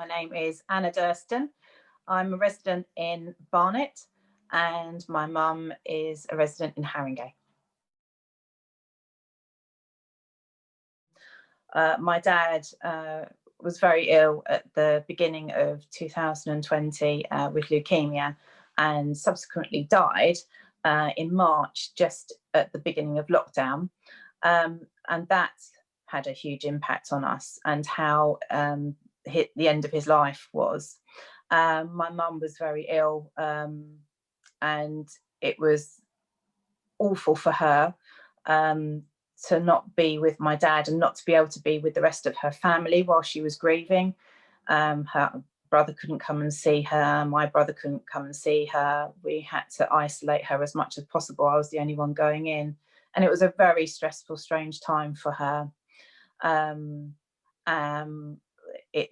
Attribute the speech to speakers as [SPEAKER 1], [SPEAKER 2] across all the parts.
[SPEAKER 1] My name is Anna Durston. I'm a resident in Barnet and my mum is a resident in Haringey. My dad was very ill at the beginning of 2020 with leukemia and subsequently died in March, just at the beginning of lockdown. And that had a huge impact on us and how the end of his life was. My mum was very ill and it was awful for her to not be with my dad and not to be able to be with the rest of her family while she was grieving. Her brother couldn't come and see her. My brother couldn't come and see her. We had to isolate her as much as possible. I was the only one going in. And it was a very stressful, strange time for her.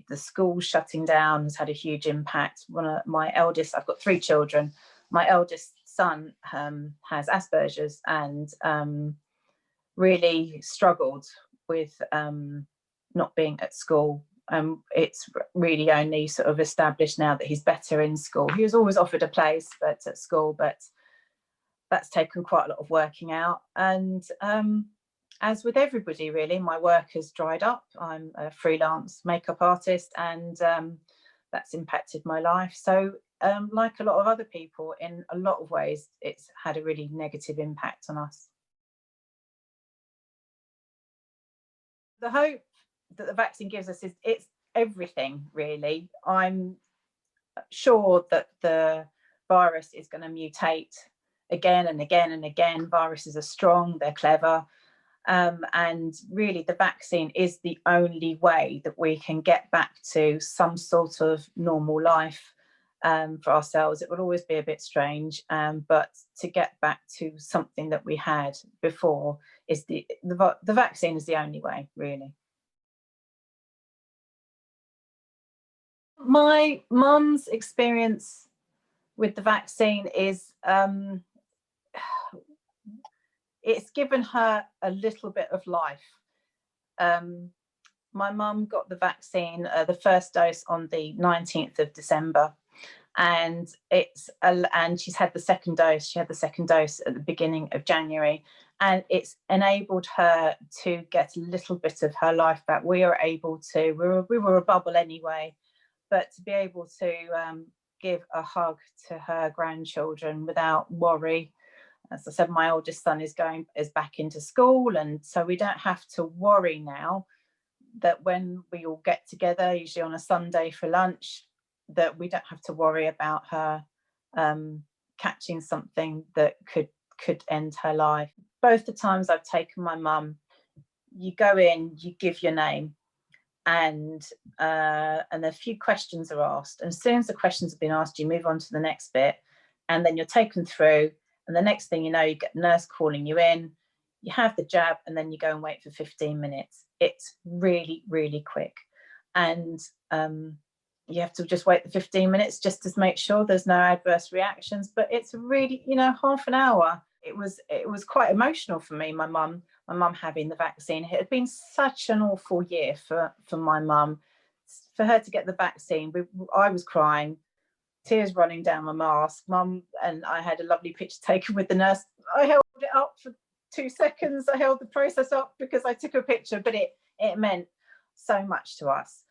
[SPEAKER 1] The school shutting down has had a huge impact. One of my eldest, I've got 3 children. My eldest son has Asperger's and really struggled with not being at school. It's really only sort of established now that he's better in school. He was always offered a place at school, but that's taken quite a lot of working out. And as with everybody really, my work has dried up. I'm a freelance makeup artist and that's impacted my life. So like a lot of other people, in a lot of ways, it's had a really negative impact on us. The hope that the vaccine gives us is it's everything, really. I'm sure that the virus is going to mutate again and again and again. Viruses are strong, they're clever. And really the vaccine is the only way that we can get back to some sort of normal life for ourselves. It will always be a bit strange, but to get back to something that we had before is the vaccine is the only way, really. My mum's experience with the vaccine is it's given her a little bit of life. My mum got the vaccine, the first dose on the 19th of December. And she's had the second dose. She had the second dose at the beginning of January, and it's enabled her to get a little bit of her life back. We were able to, we were a bubble anyway, but to be able to give a hug to her grandchildren without worry. As I said, my oldest son is back into school, and so we don't have to worry now that when we all get together, usually on a Sunday for lunch, that we don't have to worry about her catching something that could end her life. Both the times I've taken my mum, you go in, you give your name, and a few questions are asked. And as soon as the questions have been asked, you move on to the next bit, and then you're taken through. And the next thing you know, you get a nurse calling you in, you have the jab, and then you go and wait for 15 minutes. It's really, really quick. And you have to just wait the 15 minutes just to make sure there's no adverse reactions. But it's really, half an hour. It was quite emotional for me, my mum having the vaccine. It had been such an awful year for my mum. For her to get the vaccine, I was crying, tears running down my mask. Mum and I had a lovely picture taken with the nurse. I held it up for 2 seconds. I held the process up because I took a picture, but it meant so much to us.